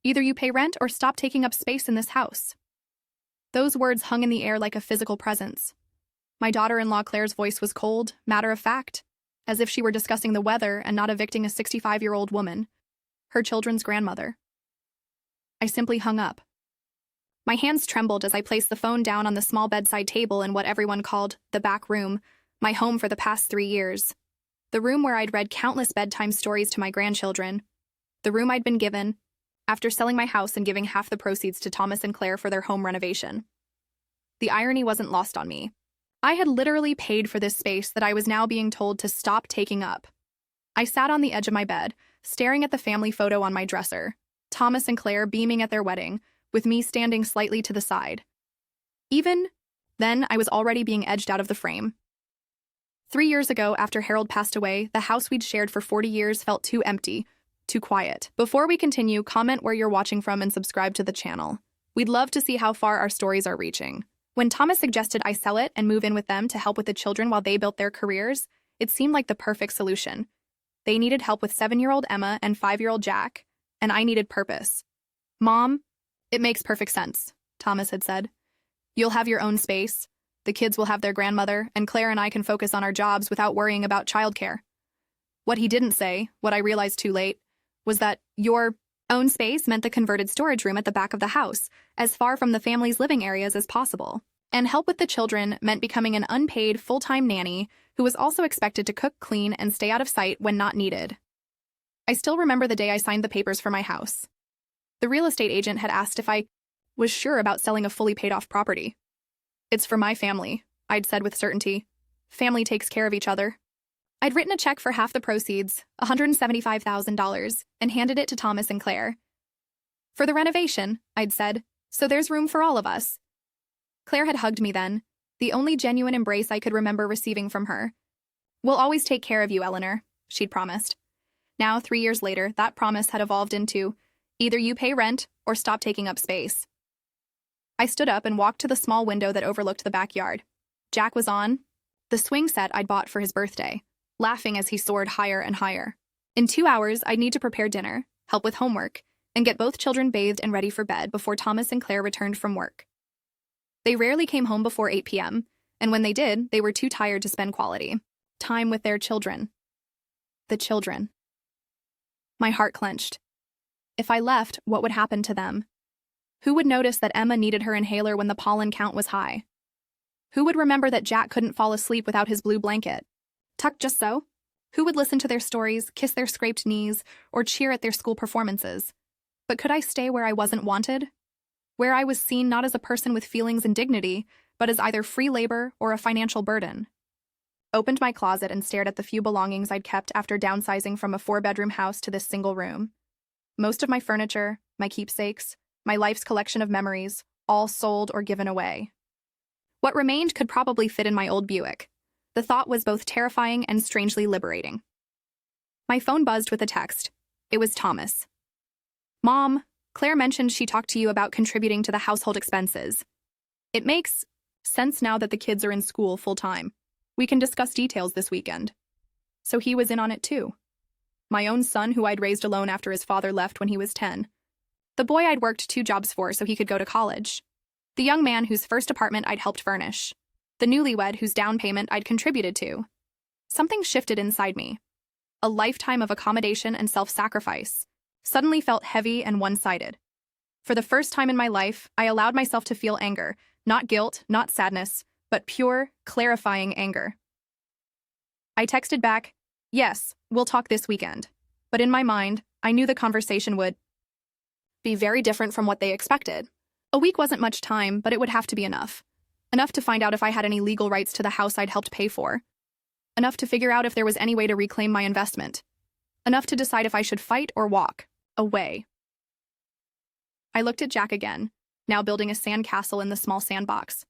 Either you pay rent or stop taking up space in this house. Those words hung in the air like a physical presence. My daughter-in-law Claire's voice was cold, matter-of-fact, as if she were discussing the weather and not evicting a 65-year-old woman, her children's grandmother. I simply hung up. My hands trembled as I placed the phone down on the small bedside table in what everyone called the back room, my home for the past 3 years. The room where I'd read countless bedtime stories to my grandchildren. The room I'd been given after selling my house and giving half the proceeds to Thomas and Claire for their home renovation. The irony wasn't lost on me. I had literally paid for this space that I was now being told to stop taking up. I sat on the edge of my bed, staring at the family photo on my dresser, Thomas and Claire beaming at their wedding, with me standing slightly to the side. Even then, I was already being edged out of the frame. 3 years ago, after Harold passed away, the house we'd shared for 40 years felt too empty, too quiet. Before we continue, comment where you're watching from and subscribe to the channel. We'd love to see how far our stories are reaching. When Thomas suggested I sell it and move in with them to help with the children while they built their careers, it seemed like the perfect solution. They needed help with 7-year-old Emma and 5-year-old Jack, and I needed purpose. Mom, it makes perfect sense, Thomas had said. You'll have your own space, the kids will have their grandmother, and Claire and I can focus on our jobs without worrying about childcare. What he didn't say, what I realized too late, was that your own space meant the converted storage room at the back of the house, as far from the family's living areas as possible. And help with the children meant becoming an unpaid, full-time nanny who was also expected to cook, clean, and stay out of sight when not needed. I still remember the day I signed the papers for my house. The real estate agent had asked if I was sure about selling a fully paid-off property. It's for my family, I'd said with certainty. Family takes care of each other. I'd written a check for half the proceeds, $175,000, and handed it to Thomas and Claire. For the renovation, I'd said, so there's room for all of us. Claire had hugged me then, the only genuine embrace I could remember receiving from her. We'll always take care of you, Eleanor, she'd promised. Now, 3 years later, that promise had evolved into, either you pay rent or stop taking up space. I stood up and walked to the small window that overlooked the backyard. Jack was on the swing set I'd bought for his birthday, laughing as he soared higher and higher. In 2 hours, I'd need to prepare dinner, help with homework, and get both children bathed and ready for bed before Thomas and Claire returned from work. They rarely came home before 8 p.m., and when they did, they were too tired to spend quality time with their children. The children. My heart clenched. If I left, what would happen to them? Who would notice that Emma needed her inhaler when the pollen count was high? Who would remember that Jack couldn't fall asleep without his blue blanket? Tucked just so? Who would listen to their stories, kiss their scraped knees, or cheer at their school performances? But could I stay where I wasn't wanted? Where I was seen not as a person with feelings and dignity, but as either free labor or a financial burden? Opened my closet and stared at the few belongings I'd kept after downsizing from a 4-bedroom house to this single room. Most of my furniture, my keepsakes, my life's collection of memories, all sold or given away. What remained could probably fit in my old Buick. The thought was both terrifying and strangely liberating. My phone buzzed with a text. It was Thomas. Mom, Claire mentioned she talked to you about contributing to the household expenses. It makes sense now that the kids are in school full-time. We can discuss details this weekend. So he was in on it too. My own son, who I'd raised alone after his father left when he was 10. The boy I'd worked 2 jobs for so he could go to college. The young man whose first apartment I'd helped furnish. The newlywed whose down payment I'd contributed to. Something shifted inside me. A lifetime of accommodation and self-sacrifice suddenly felt heavy and one-sided. For the first time in my life, I allowed myself to feel anger, not guilt, not sadness, but pure, clarifying anger. I texted back, yes, we'll talk this weekend. But in my mind, I knew the conversation would be very different from what they expected. A week wasn't much time, but it would have to be enough. Enough to find out if I had any legal rights to the house I'd helped pay for. Enough to figure out if there was any way to reclaim my investment. Enough to decide if I should fight or walk away. I looked at Jack again, now building a sand castle in the small sandbox.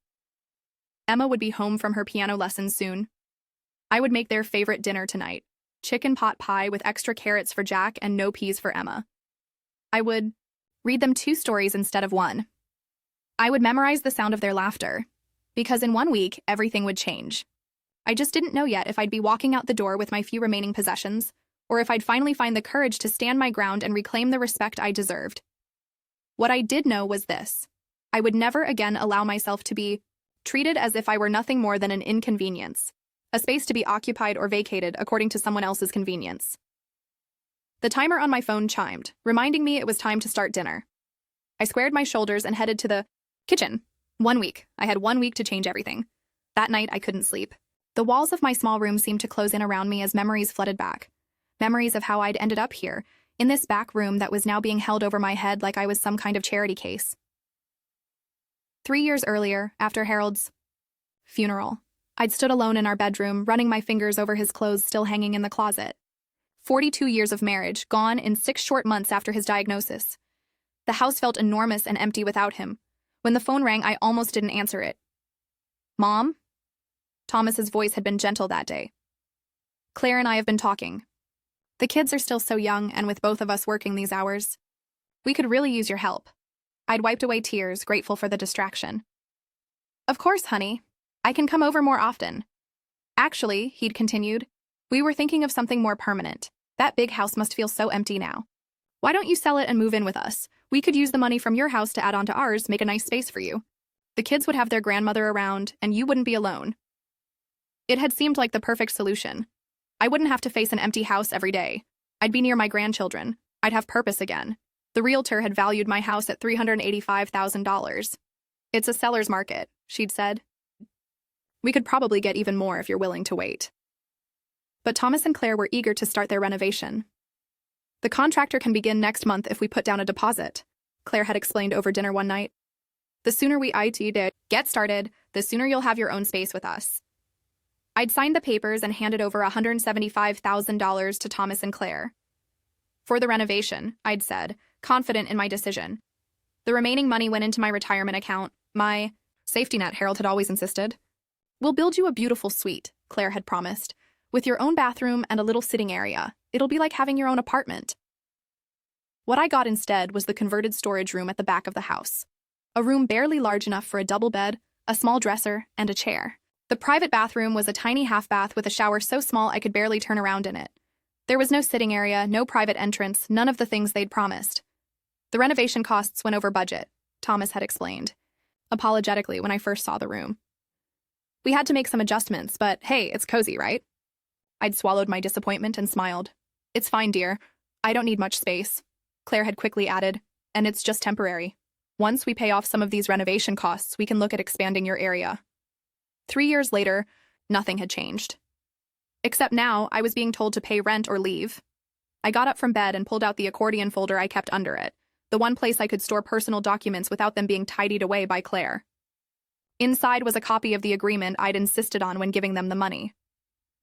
Emma would be home from her piano lessons soon. I would make their favorite dinner tonight, chicken pot pie with extra carrots for Jack and no peas for Emma. I would read them 2 stories instead of 1. I would memorize the sound of their laughter, because in 1 week, everything would change. I just didn't know yet if I'd be walking out the door with my few remaining possessions, or if I'd finally find the courage to stand my ground and reclaim the respect I deserved. What I did know was this: I would never again allow myself to be treated as if I were nothing more than an inconvenience, a space to be occupied or vacated according to someone else's convenience. The timer on my phone chimed, reminding me it was time to start dinner. I squared my shoulders and headed to the kitchen. 1 week. I had 1 week to change everything. That night, I couldn't sleep. The walls of my small room seemed to close in around me as memories flooded back. Memories of how I'd ended up here, in this back room that was now being held over my head like I was some kind of charity case. 3 years earlier, after Harold's funeral, I'd stood alone in our bedroom, running my fingers over his clothes still hanging in the closet. 42 years of marriage, gone in 6 short months after his diagnosis. The house felt enormous and empty without him. When the phone rang, I almost didn't answer it. Mom? Thomas's voice had been gentle that day. Claire and I have been talking. The kids are still so young, and with both of us working these hours, we could really use your help. I'd wiped away tears, grateful for the distraction. Of course, honey. I can come over more often. Actually, he'd continued, we were thinking of something more permanent. That big house must feel so empty now. Why don't you sell it and move in with us? We could use the money from your house to add on to ours, make a nice space for you. The kids would have their grandmother around, and you wouldn't be alone. It had seemed like the perfect solution. I wouldn't have to face an empty house every day. I'd be near my grandchildren. I'd have purpose again. The realtor had valued my house at $385,000. It's a seller's market, she'd said. We could probably get even more if you're willing to wait. But Thomas and Claire were eager to start their renovation. The contractor can begin next month if we put down a deposit, Claire had explained over dinner one night. The sooner we get started, the sooner you'll have your own space with us. I'd signed the papers and handed over $175,000 to Thomas and Claire. For the renovation, I'd said, confident in my decision. The remaining money went into my retirement account, my safety net, Harold had always insisted. We'll build you a beautiful suite, Claire had promised, with your own bathroom and a little sitting area. It'll be like having your own apartment. What I got instead was the converted storage room at the back of the house. A room barely large enough for a double bed, a small dresser, and a chair. The private bathroom was a tiny half bath with a shower so small I could barely turn around in it. There was no sitting area, no private entrance, none of the things they'd promised. The renovation costs went over budget, Thomas had explained, apologetically when I first saw the room. We had to make some adjustments, but hey, it's cozy, right? I'd swallowed my disappointment and smiled. It's fine, dear. I don't need much space, Claire had quickly added, and it's just temporary. Once we pay off some of these renovation costs, we can look at expanding your area. 3 years later, nothing had changed. Except now, I was being told to pay rent or leave. I got up from bed and pulled out the accordion folder I kept under it, the one place I could store personal documents without them being tidied away by Claire. Inside was a copy of the agreement I'd insisted on when giving them the money.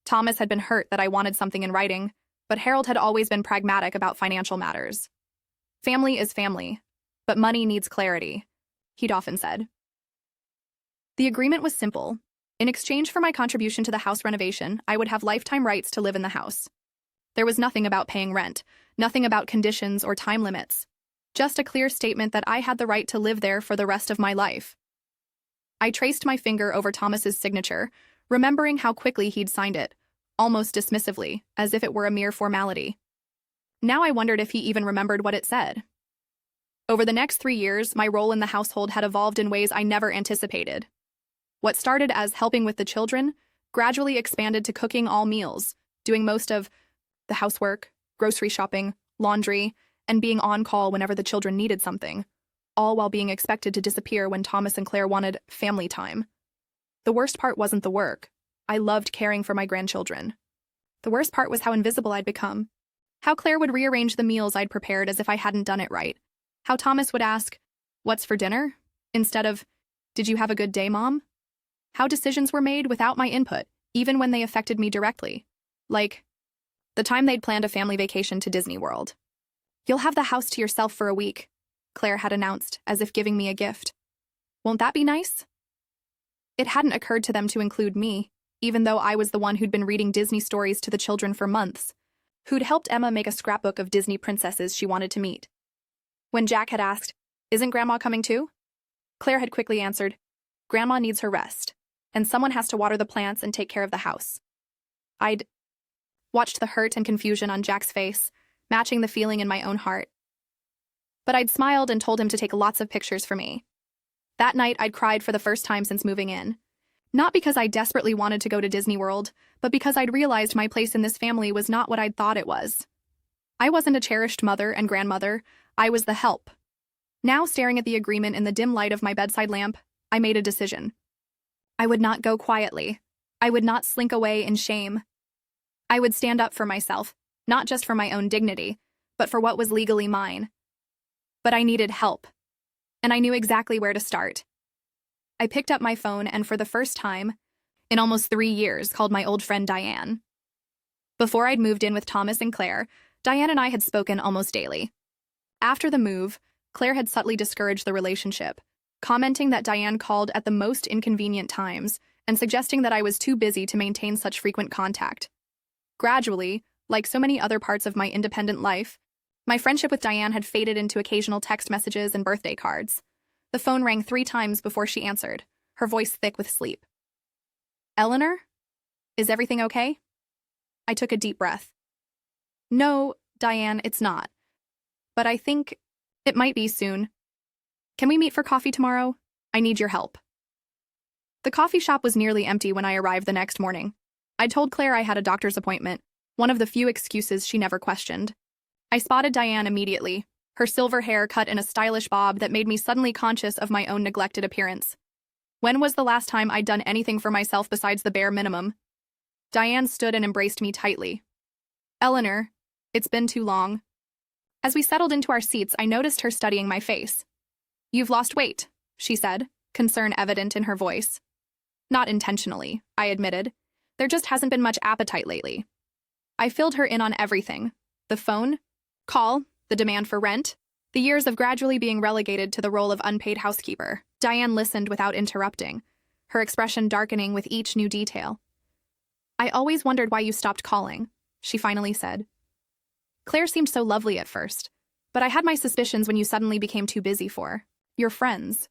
Thomas had been hurt that I wanted something in writing, but Harold had always been pragmatic about financial matters. Family is family, but money needs clarity, he'd often said. The agreement was simple. In exchange for my contribution to the house renovation, I would have lifetime rights to live in the house. There was nothing about paying rent, nothing about conditions or time limits. Just a clear statement that I had the right to live there for the rest of my life. I traced my finger over Thomas's signature, remembering how quickly he'd signed it, almost dismissively, as if it were a mere formality. Now I wondered if he even remembered what it said. Over the next 3 years, my role in the household had evolved in ways I never anticipated. What started as helping with the children gradually expanded to cooking all meals, doing most of the housework, grocery shopping, laundry, and being on call whenever the children needed something, all while being expected to disappear when Thomas and Claire wanted family time. The worst part wasn't the work. I loved caring for my grandchildren. The worst part was how invisible I'd become. How Claire would rearrange the meals I'd prepared as if I hadn't done it right. How Thomas would ask, "What's for dinner?" instead of, "Did you have a good day, Mom?" How decisions were made without my input, even when they affected me directly. Like the time they'd planned a family vacation to Disney World. "You'll have the house to yourself for a week," Claire had announced, as if giving me a gift. "Won't that be nice?" It hadn't occurred to them to include me, even though I was the one who'd been reading Disney stories to the children for months, who'd helped Emma make a scrapbook of Disney princesses she wanted to meet. When Jack had asked, "Isn't Grandma coming too?" Claire had quickly answered, "Grandma needs her rest, and someone has to water the plants and take care of the house." I'd watched the hurt and confusion on Jack's face, matching the feeling in my own heart. But I'd smiled and told him to take lots of pictures for me. That night, I'd cried for the first time since moving in. Not because I desperately wanted to go to Disney World, but because I'd realized my place in this family was not what I'd thought it was. I wasn't a cherished mother and grandmother, I was the help. Now, staring at the agreement in the dim light of my bedside lamp, I made a decision. I would not go quietly. I would not slink away in shame. I would stand up for myself, not just for my own dignity, but for what was legally mine. But I needed help, and I knew exactly where to start. I picked up my phone and for the first time, in almost 3 years, called my old friend Diane. Before I'd moved in with Thomas and Claire, Diane and I had spoken almost daily. After the move, Claire had subtly discouraged the relationship, commenting that Diane called at the most inconvenient times and suggesting that I was too busy to maintain such frequent contact. Gradually, like so many other parts of my independent life, my friendship with Diane had faded into occasional text messages and birthday cards. The phone rang 3 times before she answered, her voice thick with sleep. "Eleanor? Is everything okay?" I took a deep breath. "No, Diane, it's not. But I think it might be soon. Can we meet for coffee tomorrow? I need your help." The coffee shop was nearly empty when I arrived the next morning. I told Claire I had a doctor's appointment, one of the few excuses she never questioned. I spotted Diane immediately, her silver hair cut in a stylish bob that made me suddenly conscious of my own neglected appearance. When was the last time I'd done anything for myself besides the bare minimum? Diane stood and embraced me tightly. "Eleanor, it's been too long." As we settled into our seats, I noticed her studying my face. "You've lost weight," she said, concern evident in her voice. "Not intentionally," I admitted. "There just hasn't been much appetite lately." I filled her in on everything. The phone call, the demand for rent, the years of gradually being relegated to the role of unpaid housekeeper. Diane listened without interrupting, her expression darkening with each new detail. "I always wondered why you stopped calling," she finally said. "Claire seemed so lovely at first, but I had my suspicions when you suddenly became too busy for your friends."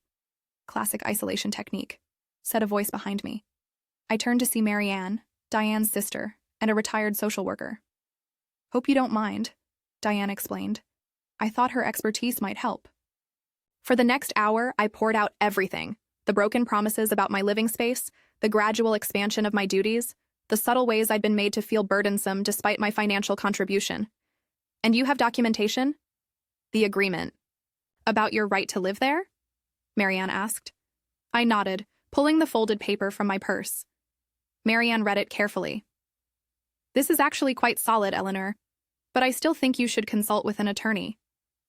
"Classic isolation technique," said a voice behind me. I turned to see Marianne, Diane's sister, and a retired social worker. "Hope you don't mind," Diane explained. "I thought her expertise might help." For the next hour, I poured out everything: the broken promises about my living space, the gradual expansion of my duties, the subtle ways I'd been made to feel burdensome despite my financial contribution. "And you have documentation?" "The agreement." "About your right to live there?" Marianne asked. I nodded, pulling the folded paper from my purse. Marianne read it carefully. "This is actually quite solid, Eleanor, but I still think you should consult with an attorney.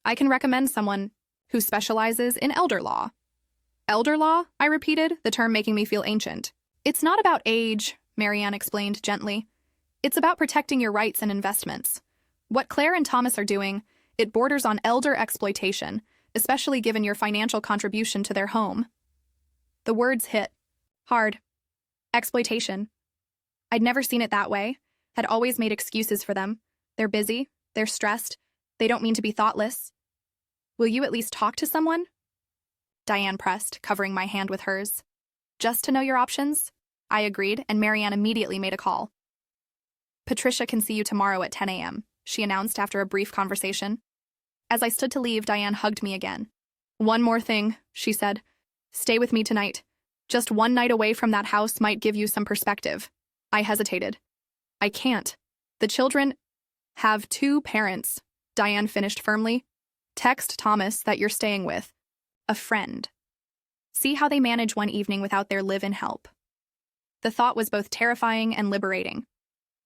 I can recommend someone who specializes in elder law." "Elder law?" I repeated, the term making me feel ancient. "It's not about age," Marianne explained gently. "It's about protecting your rights and investments. What Claire and Thomas are doing, it borders on elder exploitation, especially given your financial contribution to their home." The words hit hard. Exploitation. I'd never seen it that way, had always made excuses for them. They're busy, they're stressed, they don't mean to be thoughtless. "Will you at least talk to someone?" Diane pressed, covering my hand with hers. "Just to know your options?" I agreed, and Marianne immediately made a call. "Patricia can see you tomorrow at 10 a.m., she announced after a brief conversation. As I stood to leave, Diane hugged me again. "One more thing," she said. "Stay with me tonight. Just one night away from that house might give you some perspective." I hesitated. "I can't. The children have 2 parents," Diane finished firmly. "Text Thomas that you're staying with a friend. See how they manage one evening without their live-in help." The thought was both terrifying and liberating.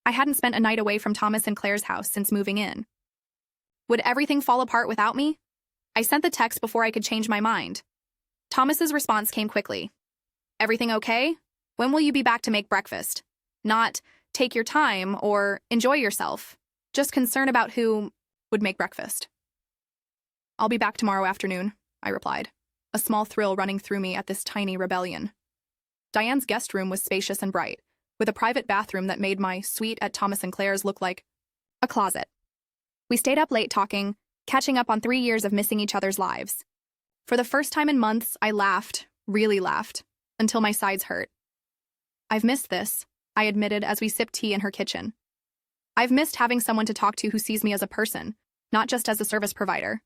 I hadn't spent a night away from Thomas and Claire's house since moving in. Would everything fall apart without me? I sent the text before I could change my mind. Thomas's response came quickly. "Everything okay? When will you be back to make breakfast?" Not, "Take your time," or "Enjoy yourself." Just concern about who would make breakfast. "I'll be back tomorrow afternoon," I replied, a small thrill running through me at this tiny rebellion. Diane's guest room was spacious and bright, with a private bathroom that made my suite at Thomas and Claire's look like a closet. We stayed up late talking, catching up on 3 years of missing each other's lives. For the first time in months, I laughed, really laughed, until my sides hurt. "I've missed this," I admitted as we sipped tea in her kitchen. "I've missed having someone to talk to who sees me as a person, not just as a service provider."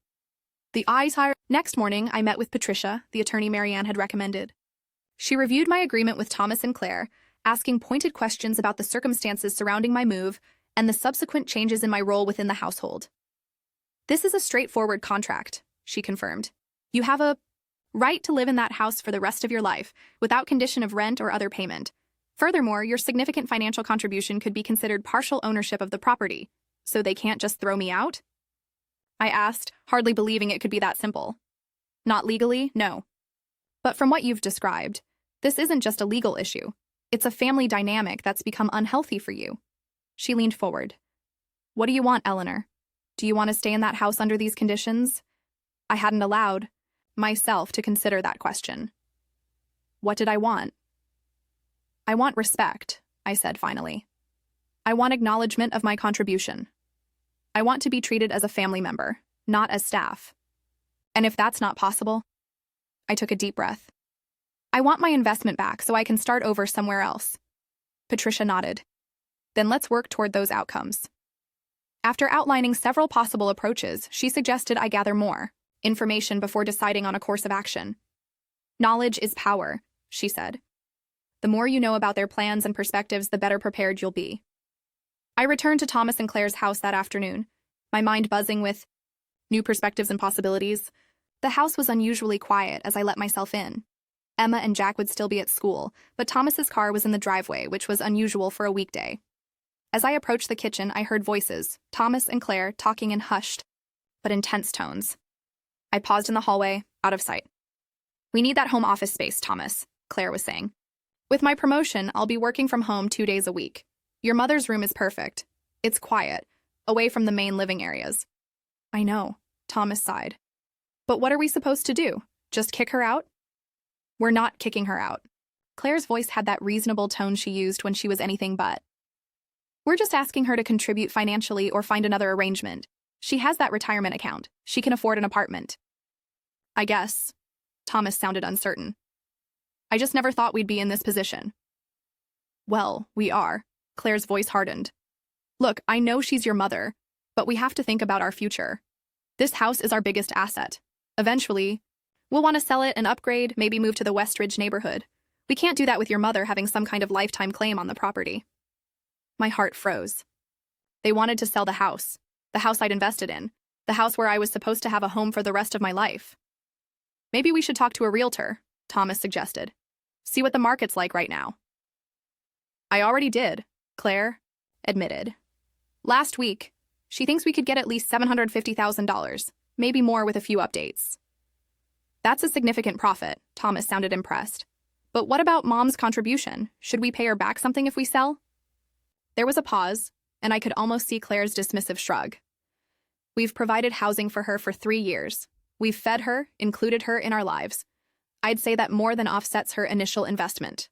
The eyes higher. Next morning, I met with Patricia, the attorney Marianne had recommended. She reviewed my agreement with Thomas and Claire, asking pointed questions about the circumstances surrounding my move and the subsequent changes in my role within the household. This is a straightforward contract, she confirmed. You have a right to live in that house for the rest of your life, without condition of rent or other payment. Furthermore, your significant financial contribution could be considered partial ownership of the property, so they can't just throw me out? I asked, hardly believing it could be that simple. Not legally, no. But from what you've described, this isn't just a legal issue. It's a family dynamic that's become unhealthy for you. She leaned forward. What do you want, Eleanor? Do you want to stay in that house under these conditions? I hadn't allowed myself to consider that question. What did I want? I want respect, I said finally. I want acknowledgement of my contribution. I want to be treated as a family member, not as staff. And if that's not possible, I took a deep breath. I want my investment back so I can start over somewhere else. Patricia nodded. Then let's work toward those outcomes. After outlining several possible approaches, she suggested I gather more information before deciding on a course of action. Knowledge is power, she said. The more you know about their plans and perspectives, the better prepared you'll be. I returned to Thomas and Claire's house that afternoon, my mind buzzing with new perspectives and possibilities. The house was unusually quiet as I let myself in. Emma and Jack would still be at school, but Thomas's car was in the driveway, which was unusual for a weekday. As I approached the kitchen, I heard voices, Thomas and Claire talking in hushed but intense tones. I paused in the hallway, out of sight. We need that home office space, Thomas, Claire was saying. With my promotion, I'll be working from home 2 days a week. Your mother's room is perfect. It's quiet, away from the main living areas. I know, Thomas sighed. But what are we supposed to do? Just kick her out? We're not kicking her out. Claire's voice had that reasonable tone she used when she was anything but. We're just asking her to contribute financially or find another arrangement. She has that retirement account. She can afford an apartment. I guess. Thomas sounded uncertain. I just never thought we'd be in this position. Well, we are. Claire's voice hardened. Look, I know she's your mother, but we have to think about our future. This house is our biggest asset. Eventually, we'll want to sell it and upgrade, maybe move to the Westridge neighborhood. We can't do that with your mother having some kind of lifetime claim on the property. My heart froze. They wanted to sell the house I'd invested in, the house where I was supposed to have a home for the rest of my life. Maybe we should talk to a realtor, Thomas suggested. See what the market's like right now. I already did, Claire admitted. Last week, she thinks we could get at least $750,000, maybe more with a few updates. That's a significant profit, Thomas sounded impressed. But what about Mom's contribution? Should we pay her back something if we sell? There was a pause, and I could almost see Claire's dismissive shrug. We've provided housing for her for 3 years. We've fed her, included her in our lives. I'd say that more than offsets her initial investment.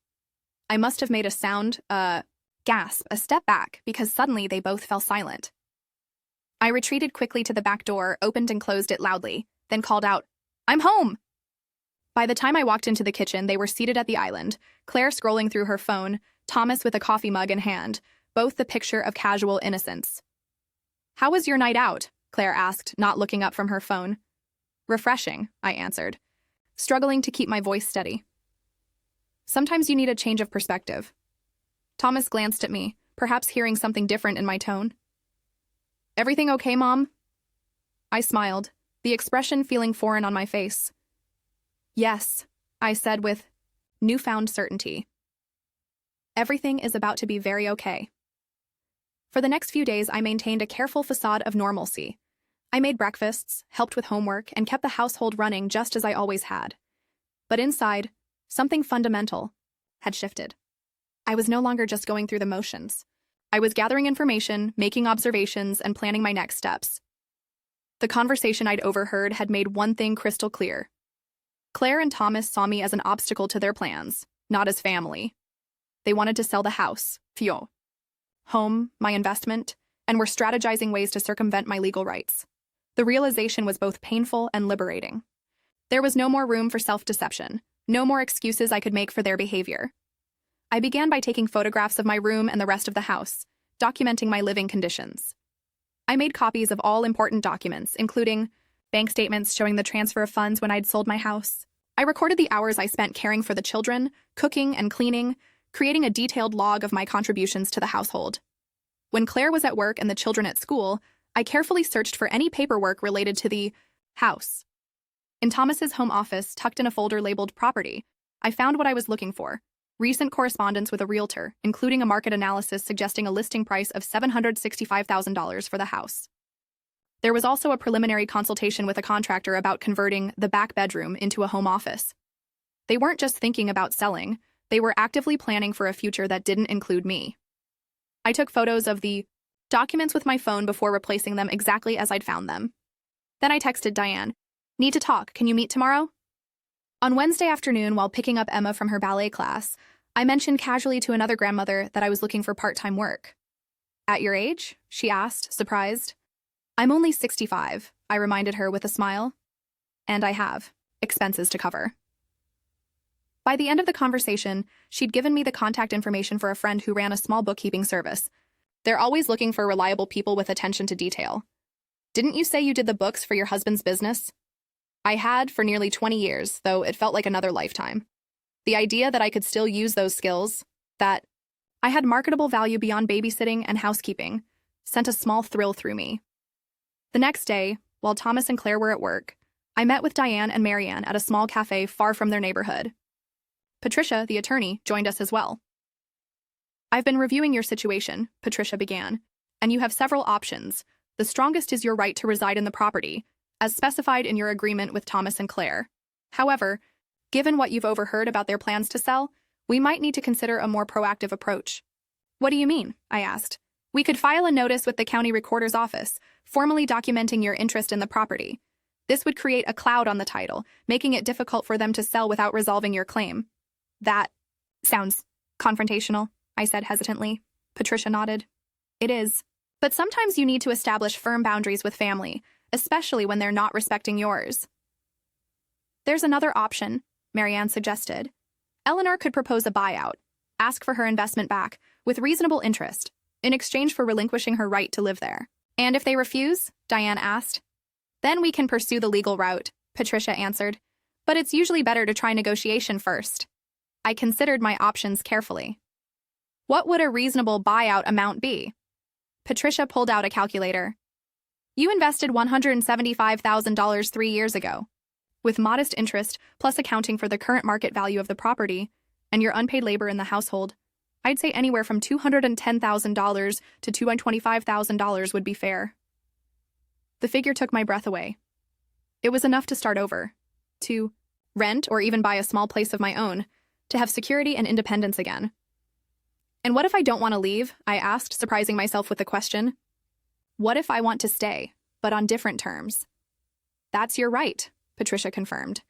I must have made a sound, gasp, a step back, because suddenly they both fell silent. I retreated quickly to the back door, opened and closed it loudly, then called out, I'm home! By the time I walked into the kitchen, they were seated at the island, Claire scrolling through her phone, Thomas with a coffee mug in hand, both the picture of casual innocence. How was your night out? Claire asked, not looking up from her phone. Refreshing, I answered, struggling to keep my voice steady. Sometimes you need a change of perspective. Thomas glanced at me, perhaps hearing something different in my tone. Everything okay, Mom? I smiled, the expression feeling foreign on my face. Yes, I said with newfound certainty. Everything is about to be very okay. For the next few days, I maintained a careful facade of normalcy. I made breakfasts, helped with homework, and kept the household running just as I always had. But inside, something fundamental had shifted. I was no longer just going through the motions. I was gathering information, making observations, and planning my next steps. The conversation I'd overheard had made one thing crystal clear. Claire and Thomas saw me as an obstacle to their plans, not as family. They wanted to sell the house, Theo, home, my investment, and were strategizing ways to circumvent my legal rights. The realization was both painful and liberating. There was no more room for self-deception, no more excuses I could make for their behavior. I began by taking photographs of my room and the rest of the house, documenting my living conditions. I made copies of all important documents, including bank statements showing the transfer of funds when I'd sold my house. I recorded the hours I spent caring for the children, cooking and cleaning, creating a detailed log of my contributions to the household. When Claire was at work and the children at school, I carefully searched for any paperwork related to the house. In Thomas's home office, tucked in a folder labeled Property, I found what I was looking for: recent correspondence with a realtor, including a market analysis suggesting a listing price of $765,000 for the house. There was also a preliminary consultation with a contractor about converting the back bedroom into a home office. They weren't just thinking about selling, they were actively planning for a future that didn't include me. I took photos of the documents with my phone before replacing them exactly as I'd found them. Then I texted Diane, "Need to talk, can you meet tomorrow?" On Wednesday afternoon, while picking up Emma from her ballet class, I mentioned casually to another grandmother that I was looking for part-time work. "At your age?" she asked, surprised. "I'm only 65, I reminded her with a smile. "And I have expenses to cover." By the end of the conversation, she'd given me the contact information for a friend who ran a small bookkeeping service. They're always looking for reliable people with attention to detail. "Didn't you say you did the books for your husband's business?" I had for nearly 20 years, though it felt like another lifetime. The idea that I could still use those skills, that I had marketable value beyond babysitting and housekeeping, sent a small thrill through me. The next day, while Thomas and Claire were at work, I met with Diane and Marianne at a small cafe far from their neighborhood. Patricia, the attorney, joined us as well. "I've been reviewing your situation," Patricia began, "and you have several options. The strongest is your right to reside in the property, as specified in your agreement with Thomas and Claire. However, given what you've overheard about their plans to sell, we might need to consider a more proactive approach." "What do you mean?" I asked. "We could file a notice with the county recorder's office, formally documenting your interest in the property. This would create a cloud on the title, making it difficult for them to sell without resolving your claim." "That sounds confrontational," I said hesitantly. Patricia nodded. "It is. But sometimes you need to establish firm boundaries with family, especially when they're not respecting yours." "There's another option," Marianne suggested. "Eleanor could propose a buyout, ask for her investment back, with reasonable interest, in exchange for relinquishing her right to live there." "And if they refuse?" Diane asked. "Then we can pursue the legal route," Patricia answered. "But it's usually better to try negotiation first." I considered my options carefully. "What would a reasonable buyout amount be?" Patricia pulled out a calculator. "You invested $175,000 3 years ago. With modest interest, plus accounting for the current market value of the property, and your unpaid labor in the household, I'd say anywhere from $210,000 to $225,000 would be fair." The figure took my breath away. It was enough to start over, to rent or even buy a small place of my own, to have security and independence again. "And what if I don't want to leave?" I asked, surprising myself with the question. "What if I want to stay, but on different terms?" "That's your right," Patricia confirmed.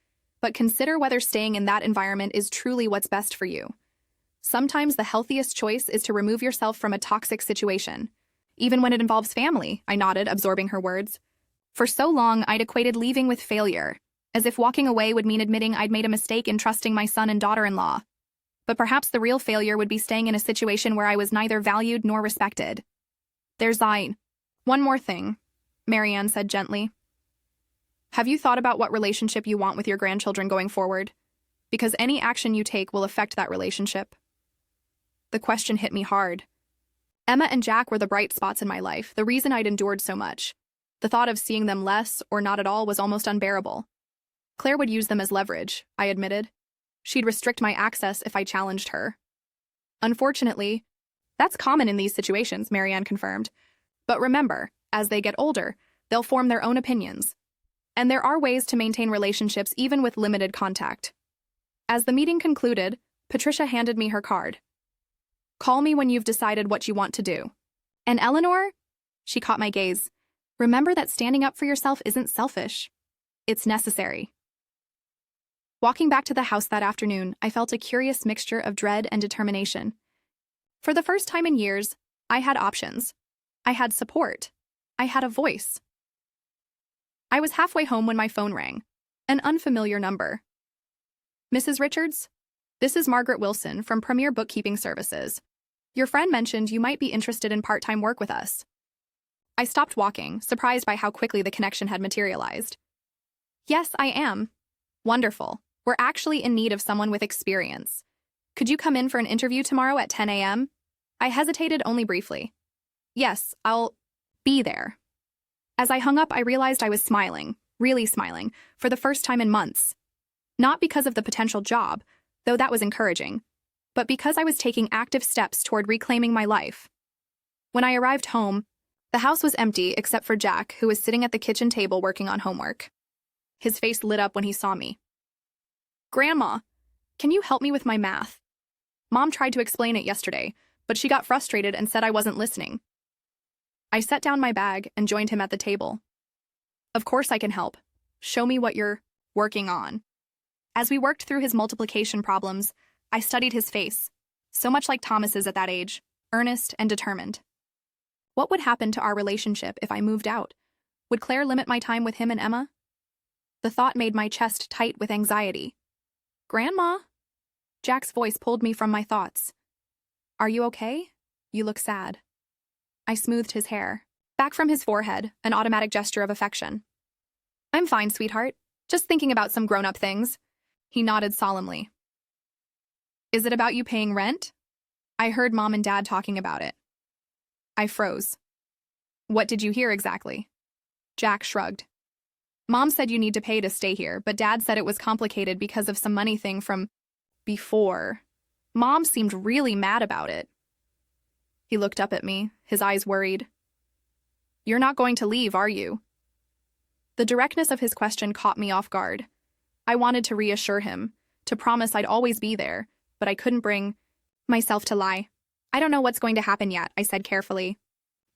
"But consider whether staying in that environment is truly what's best for you. Sometimes the healthiest choice is to remove yourself from a toxic situation. Even when it involves family," I nodded, absorbing her words. For so long, I'd equated leaving with failure, as if walking away would mean admitting I'd made a mistake in trusting my son and daughter-in-law. But perhaps the real failure would be staying in a situation where I was neither valued nor respected. "There's one more thing," Marianne said gently. "Have you thought about what relationship you want with your grandchildren going forward? Because any action you take will affect that relationship." The question hit me hard. Emma and Jack were the bright spots in my life, the reason I'd endured so much. The thought of seeing them less or not at all was almost unbearable. Claire would use them as leverage, I admitted. She'd restrict my access if I challenged her. "Unfortunately, that's common in these situations," Marianne confirmed. "But remember, as they get older, they'll form their own opinions. And there are ways to maintain relationships even with limited contact." As the meeting concluded, Patricia handed me her card. "Call me when you've decided what you want to do. And Eleanor?" She caught my gaze. "Remember that standing up for yourself isn't selfish. It's necessary." Walking back to the house that afternoon, I felt a curious mixture of dread and determination. For the first time in years, I had options. I had support. I had a voice. I was halfway home when my phone rang. An unfamiliar number. "Mrs. Richards? This is Margaret Wilson from Premier Bookkeeping Services. Your friend mentioned you might be interested in part-time work with us." I stopped walking, surprised by how quickly the connection had materialized. Yes, I am. Wonderful. We're actually in need of someone with experience. Could you come in for an interview tomorrow at 10 a.m.? I hesitated only briefly. Yes, I'll be there. As I hung up, I realized I was smiling, really smiling, for the first time in months. Not because of the potential job, though that was encouraging, but because I was taking active steps toward reclaiming my life. When I arrived home, the house was empty except for Jack, who was sitting at the kitchen table working on homework. His face lit up when he saw me. Grandma, can you help me with my math? Mom tried to explain it yesterday, but she got frustrated and said I wasn't listening. I set down my bag and joined him at the table. Of course I can help. Show me what you're working on. As we worked through his multiplication problems, I studied his face, so much like Thomas's at that age, earnest and determined. What would happen to our relationship if I moved out? Would Claire limit my time with him and Emma? The thought made my chest tight with anxiety. Grandma? Jack's voice pulled me from my thoughts. Are you okay? You look sad. I smoothed his hair. Back from his forehead, an automatic gesture of affection. I'm fine, sweetheart. Just thinking about some grown-up things. He nodded solemnly. Is it about you paying rent? I heard Mom and Dad talking about it. I froze. What did you hear exactly? Jack shrugged. Mom said you need to pay to stay here, but Dad said it was complicated because of some money thing from before. Mom seemed really mad about it. He looked up at me, his eyes worried. You're not going to leave, are you? The directness of his question caught me off guard. I wanted to reassure him, to promise I'd always be there, but I couldn't bring myself to lie. I don't know what's going to happen yet, I said carefully.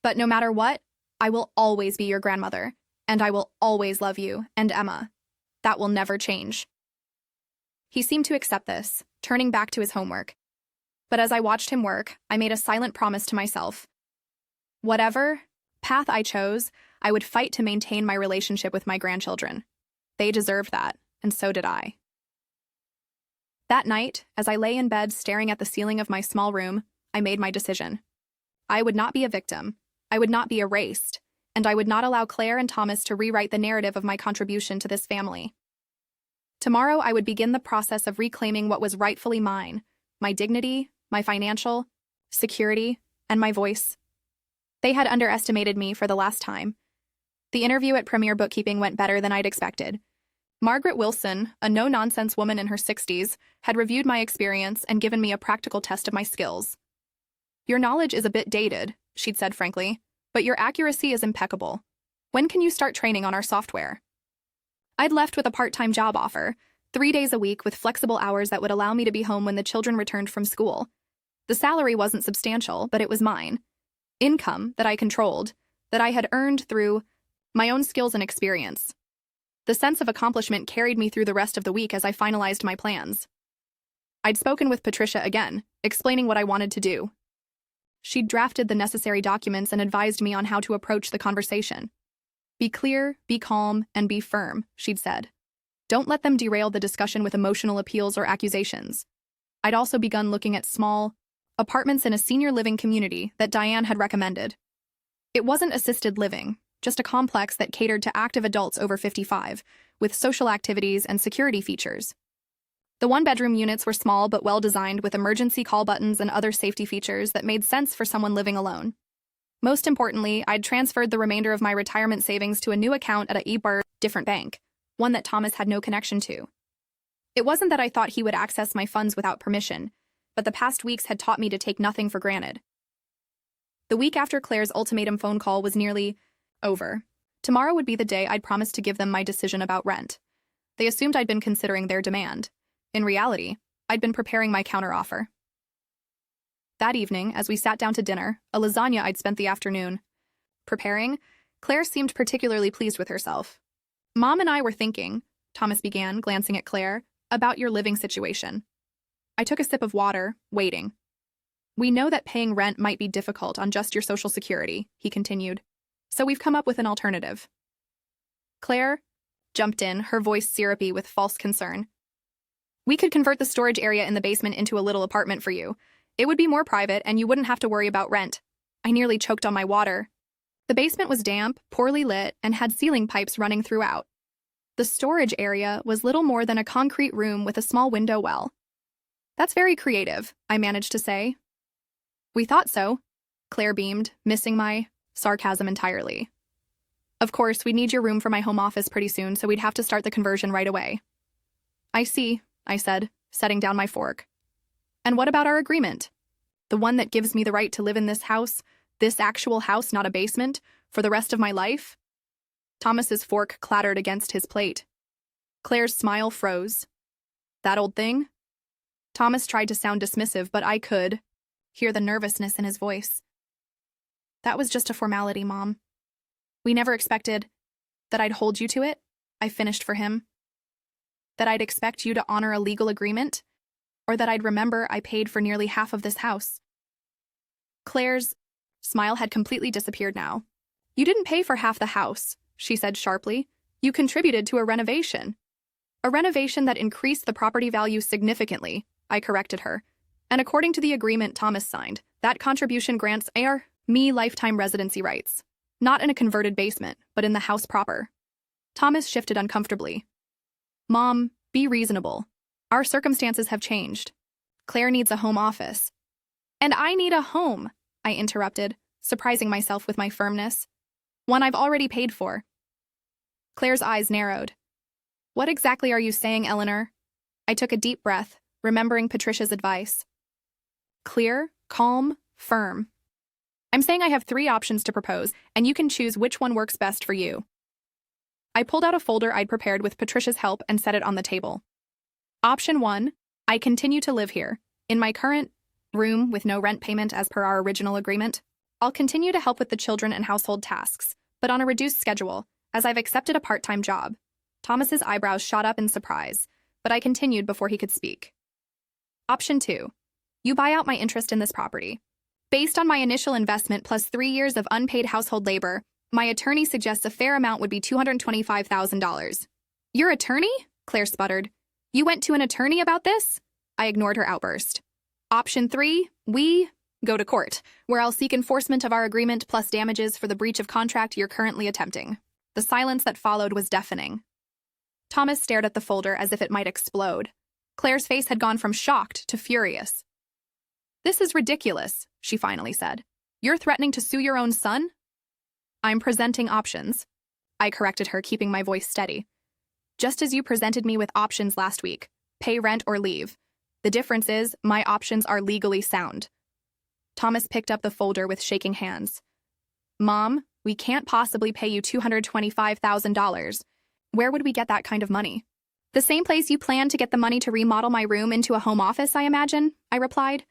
But no matter what, I will always be your grandmother, and I will always love you and Emma. That will never change. He seemed to accept this, turning back to his homework. But as I watched him work, I made a silent promise to myself. Whatever path I chose, I would fight to maintain my relationship with my grandchildren. They deserved that, and so did I. That night, as I lay in bed staring at the ceiling of my small room, I made my decision. I would not be a victim. I would not be erased, and I would not allow Claire and Thomas to rewrite the narrative of my contribution to this family. Tomorrow, I would begin the process of reclaiming what was rightfully mine, my dignity, my financial security, and my voice. They had underestimated me for the last time. The interview at Premier Bookkeeping went better than I'd expected. Margaret Wilson, a no-nonsense woman in her 60s, had reviewed my experience and given me a practical test of my skills. Your knowledge is a bit dated, she'd said frankly, but your accuracy is impeccable. When can you start training on our software? I'd left with a part-time job offer, 3 days a week with flexible hours that would allow me to be home when the children returned from school. The salary wasn't substantial, but it was mine. Income that I controlled, that I had earned through my own skills and experience. The sense of accomplishment carried me through the rest of the week as I finalized my plans. I'd spoken with Patricia again, explaining what I wanted to do. She'd drafted the necessary documents and advised me on how to approach the conversation. Be clear, be calm, and be firm, she'd said. Don't let them derail the discussion with emotional appeals or accusations. I'd also begun looking at small apartments in a senior living community that Diane had recommended. It wasn't assisted living, just a complex that catered to active adults over 55, with social activities and security features. The one-bedroom units were small but well-designed with emergency call buttons and other safety features that made sense for someone living alone. Most importantly, I'd transferred the remainder of my retirement savings to a new account at a different bank, one that Thomas had no connection to. It wasn't that I thought he would access my funds without permission, but the past weeks had taught me to take nothing for granted. The week after Claire's ultimatum phone call was nearly over. Tomorrow would be the day I'd promised to give them my decision about rent. They assumed I'd been considering their demand. In reality, I'd been preparing my counteroffer. That evening, as we sat down to dinner, a lasagna I'd spent the afternoon preparing, Claire seemed particularly pleased with herself. Mom and I were thinking, Thomas began, glancing at Claire, about your living situation. I took a sip of water, waiting. We know that paying rent might be difficult on just your Social Security, he continued. So we've come up with an alternative. Claire jumped in, her voice syrupy with false concern. We could convert the storage area in the basement into a little apartment for you. It would be more private, and you wouldn't have to worry about rent. I nearly choked on my water. The basement was damp, poorly lit, and had ceiling pipes running throughout. The storage area was little more than a concrete room with a small window well. That's very creative, I managed to say. We thought so, Claire beamed, missing my sarcasm entirely. Of course, we'd need your room for my home office pretty soon, so we'd have to start the conversion right away. I see, I said, setting down my fork. And what about our agreement? The one that gives me the right to live in this house, this actual house, not a basement, for the rest of my life? Thomas's fork clattered against his plate. Claire's smile froze. That old thing? Thomas tried to sound dismissive, but I could hear the nervousness in his voice. That was just a formality, Mom. We never expected that I'd hold you to it, I finished for him. That I'd expect you to honor a legal agreement, or that I'd remember I paid for nearly half of this house. Claire's smile had completely disappeared now. You didn't pay for half the house, she said sharply. You contributed to a renovation. A renovation that increased the property value significantly, I corrected her. And according to the agreement Thomas signed, that contribution grants me lifetime residency rights. Not in a converted basement, but in the house proper. Thomas shifted uncomfortably. Mom, be reasonable. Our circumstances have changed. Claire needs a home office. And I need a home, I interrupted, surprising myself with my firmness. One I've already paid for. Claire's eyes narrowed. What exactly are you saying, Eleanor? I took a deep breath, remembering Patricia's advice. Clear, calm, firm. I'm saying I have 3 options to propose, and you can choose which one works best for you. I pulled out a folder I'd prepared with Patricia's help and set it on the table. Option 1, I continue to live here, in my current room with no rent payment as per our original agreement. I'll continue to help with the children and household tasks, but on a reduced schedule, as I've accepted a part-time job. Thomas's eyebrows shot up in surprise, but I continued before he could speak. Option 2, you buy out my interest in this property. Based on my initial investment plus 3 years of unpaid household labor, my attorney suggests a fair amount would be $225,000. Your attorney? Claire sputtered. You went to an attorney about this? I ignored her outburst. Option 3, we go to court, where I'll seek enforcement of our agreement plus damages for the breach of contract you're currently attempting. The silence that followed was deafening. Thomas stared at the folder as if it might explode. Claire's face had gone from shocked to furious. This is ridiculous, she finally said. You're threatening to sue your own son? I'm presenting options. I corrected her, keeping my voice steady. Just as you presented me with options last week, pay rent or leave. The difference is, my options are legally sound. Thomas picked up the folder with shaking hands. Mom, we can't possibly pay you $225,000. Where would we get that kind of money? The same place you plan to get the money to remodel my room into a home office, I imagine, I replied.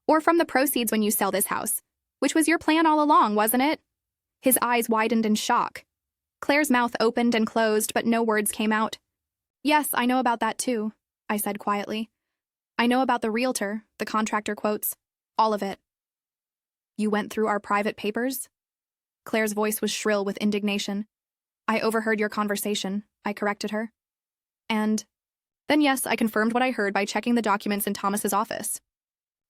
Or from the proceeds when you sell this house, which was your plan all along, wasn't it? His eyes widened in shock. Claire's mouth opened and closed, but no words came out. Yes, I know about that too, I said quietly. I know about the realtor, the contractor quotes, all of it. You went through our private papers? Claire's voice was shrill with indignation. I overheard your conversation, I corrected her. And then yes, I confirmed what I heard by checking the documents in Thomas's office.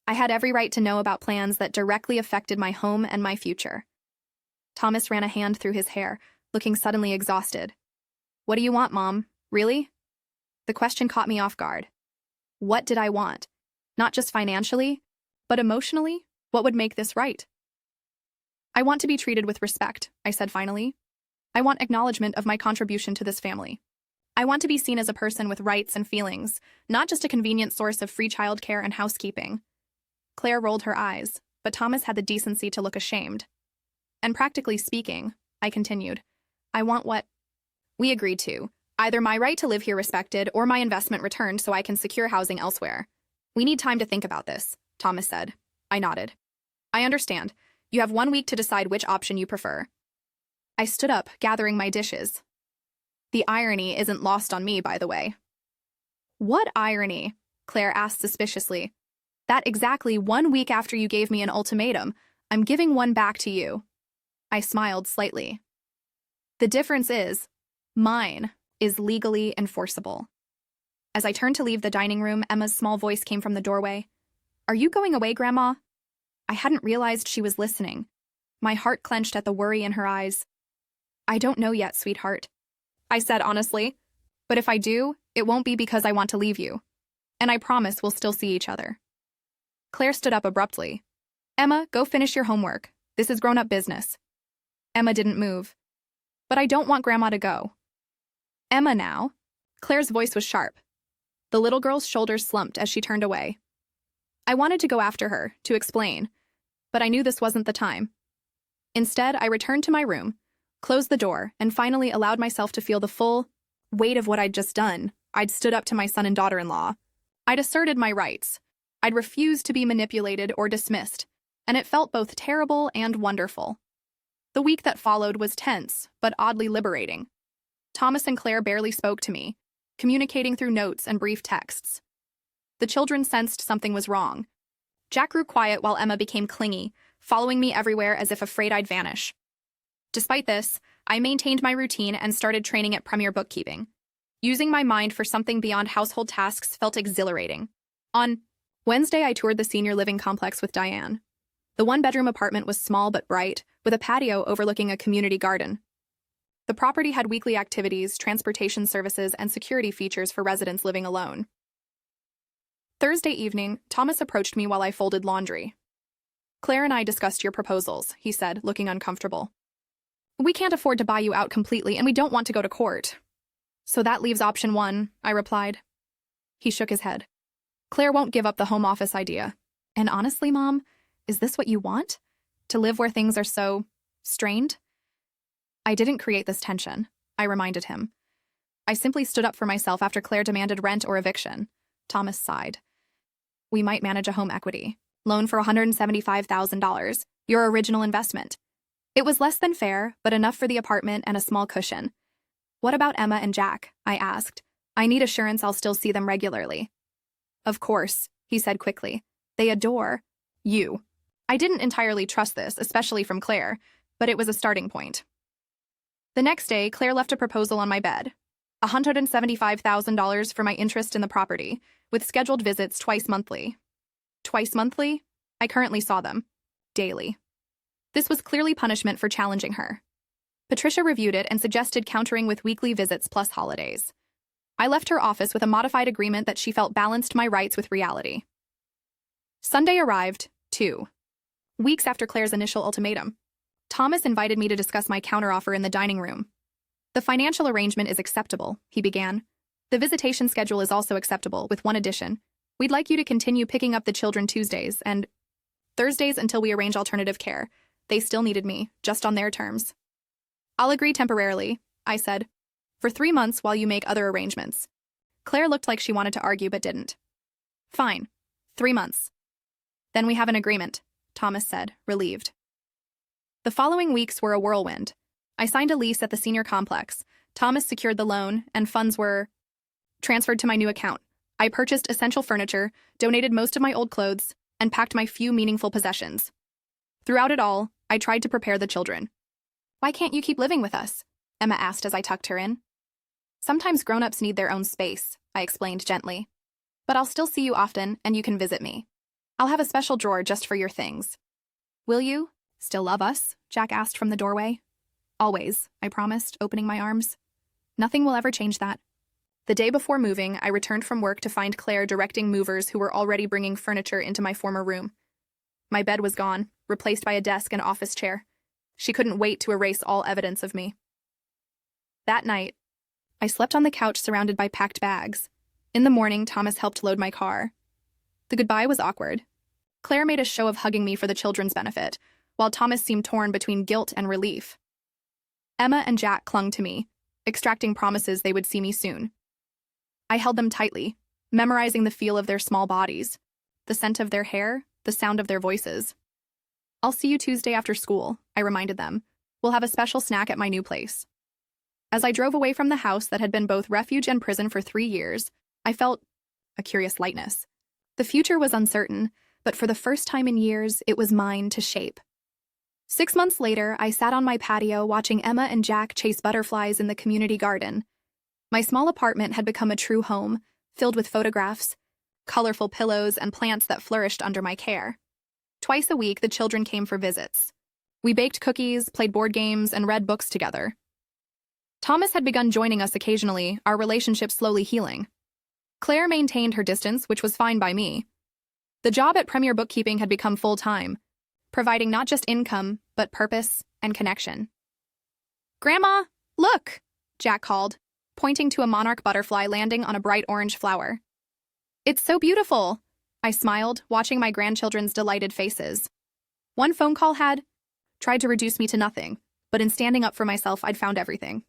I had every right to know about plans that directly affected my home and my future. Thomas ran a hand through his hair, looking suddenly exhausted. What do you want, Mom? Really? The question caught me off guard. What did I want? Not just financially, but emotionally? What would make this right? I want to be treated with respect, I said finally. I want acknowledgement of my contribution to this family. I want to be seen as a person with rights and feelings, not just a convenient source of free childcare and housekeeping. Claire rolled her eyes, but Thomas had the decency to look ashamed. And practically speaking, I continued, I want what we agreed to, either my right to live here respected or my investment returned so I can secure housing elsewhere. We need time to think about this, Thomas said. I nodded. I understand. You have 1 week to decide which option you prefer. I stood up, gathering my dishes. The irony isn't lost on me, by the way. What irony? Claire asked suspiciously. That exactly 1 week after you gave me an ultimatum, I'm giving one back to you. I smiled slightly. The difference is, mine is legally enforceable. As I turned to leave the dining room, Emma's small voice came from the doorway. Are you going away, Grandma? I hadn't realized she was listening. My heart clenched at the worry in her eyes. I don't know yet, sweetheart, I said honestly. But if I do, it won't be because I want to leave you. And I promise we'll still see each other. Claire stood up abruptly. Emma, go finish your homework. This is grown-up business. Emma didn't move. But I don't want Grandma to go. Emma now. Claire's voice was sharp. The little girl's shoulders slumped as she turned away. I wanted to go after her, to explain, but I knew this wasn't the time. Instead, I returned to my room, closed the door, and finally allowed myself to feel the full weight of what I'd just done. I'd stood up to my son and daughter-in-law. I'd asserted my rights. I'd refused to be manipulated or dismissed, and it felt both terrible and wonderful. The week that followed was tense, but oddly liberating. Thomas and Claire barely spoke to me, communicating through notes and brief texts. The children sensed something was wrong. Jack grew quiet while Emma became clingy, following me everywhere as if afraid I'd vanish. Despite this, I maintained my routine and started training at Premier Bookkeeping. Using my mind for something beyond household tasks felt exhilarating. On Wednesday, I toured the senior living complex with Diane. The one-bedroom apartment was small but bright, with a patio overlooking a community garden. The property had weekly activities, transportation services, and security features for residents living alone. Thursday evening, Thomas approached me while I folded laundry. Claire and I discussed your proposals, he said, looking uncomfortable. We can't afford to buy you out completely, and we don't want to go to court. So that leaves option one, I replied. He shook his head. Claire won't give up the home office idea. And honestly, Mom, is this what you want? To live where things are so strained? I didn't create this tension, I reminded him. I simply stood up for myself after Claire demanded rent or eviction. Thomas sighed. We might manage a home equity loan for $175,000, your original investment. It was less than fair, but enough for the apartment and a small cushion. What about Emma and Jack? I asked. I need assurance I'll still see them regularly. Of course, he said quickly. They adore you. I didn't entirely trust this, especially from Claire, but it was a starting point. The next day, Claire left a proposal on my bed. $175,000 for my interest in the property, with scheduled visits twice monthly. Twice monthly? I currently saw them. Daily. This was clearly punishment for challenging her. Patricia reviewed it and suggested countering with weekly visits plus holidays. I left her office with a modified agreement that she felt balanced my rights with reality. Sunday arrived, 2 weeks after Claire's initial ultimatum. Thomas invited me to discuss my counteroffer in the dining room. The financial arrangement is acceptable, he began. The visitation schedule is also acceptable, with one addition. We'd like you to continue picking up the children Tuesdays and Thursdays until we arrange alternative care. They still needed me, just on their terms. I'll agree temporarily, I said, for 3 months while you make other arrangements. Claire looked like she wanted to argue but didn't. Fine. 3 months. Then we have an agreement, Thomas said, relieved. The following weeks were a whirlwind. I signed a lease at the senior complex. Thomas secured the loan, and funds were transferred to my new account. I purchased essential furniture, donated most of my old clothes, and packed my few meaningful possessions. Throughout it all, I tried to prepare the children. Why can't you keep living with us? Emma asked as I tucked her in. Sometimes grown-ups need their own space, I explained gently. But I'll still see you often, and you can visit me. I'll have a special drawer just for your things. Will you still love us? Jack asked from the doorway. Always, I promised, opening my arms. Nothing will ever change that. The day before moving, I returned from work to find Claire directing movers who were already bringing furniture into my former room. My bed was gone, replaced by a desk and office chair. She couldn't wait to erase all evidence of me. That night, I slept on the couch surrounded by packed bags. In the morning, Thomas helped load my car. The goodbye was awkward. Claire made a show of hugging me for the children's benefit, while Thomas seemed torn between guilt and relief. Emma and Jack clung to me, extracting promises they would see me soon. I held them tightly, memorizing the feel of their small bodies, the scent of their hair, the sound of their voices. I'll see you Tuesday after school, I reminded them. We'll have a special snack at my new place. As I drove away from the house that had been both refuge and prison for 3 years, I felt a curious lightness. The future was uncertain, but for the first time in years, it was mine to shape. 6 months later, I sat on my patio watching Emma and Jack chase butterflies in the community garden. My small apartment had become a true home, filled with photographs, colorful pillows, and plants that flourished under my care. Twice a week, the children came for visits. We baked cookies, played board games, and read books together. Thomas had begun joining us occasionally, our relationship slowly healing. Claire maintained her distance, which was fine by me. The job at Premier Bookkeeping had become full-time, providing not just income, but purpose and connection. "Grandma, look!" Jack called, pointing to a monarch butterfly landing on a bright orange flower. "It's so beautiful," I smiled, watching my grandchildren's delighted faces. One phone call had tried to reduce me to nothing, but in standing up for myself, I'd found everything.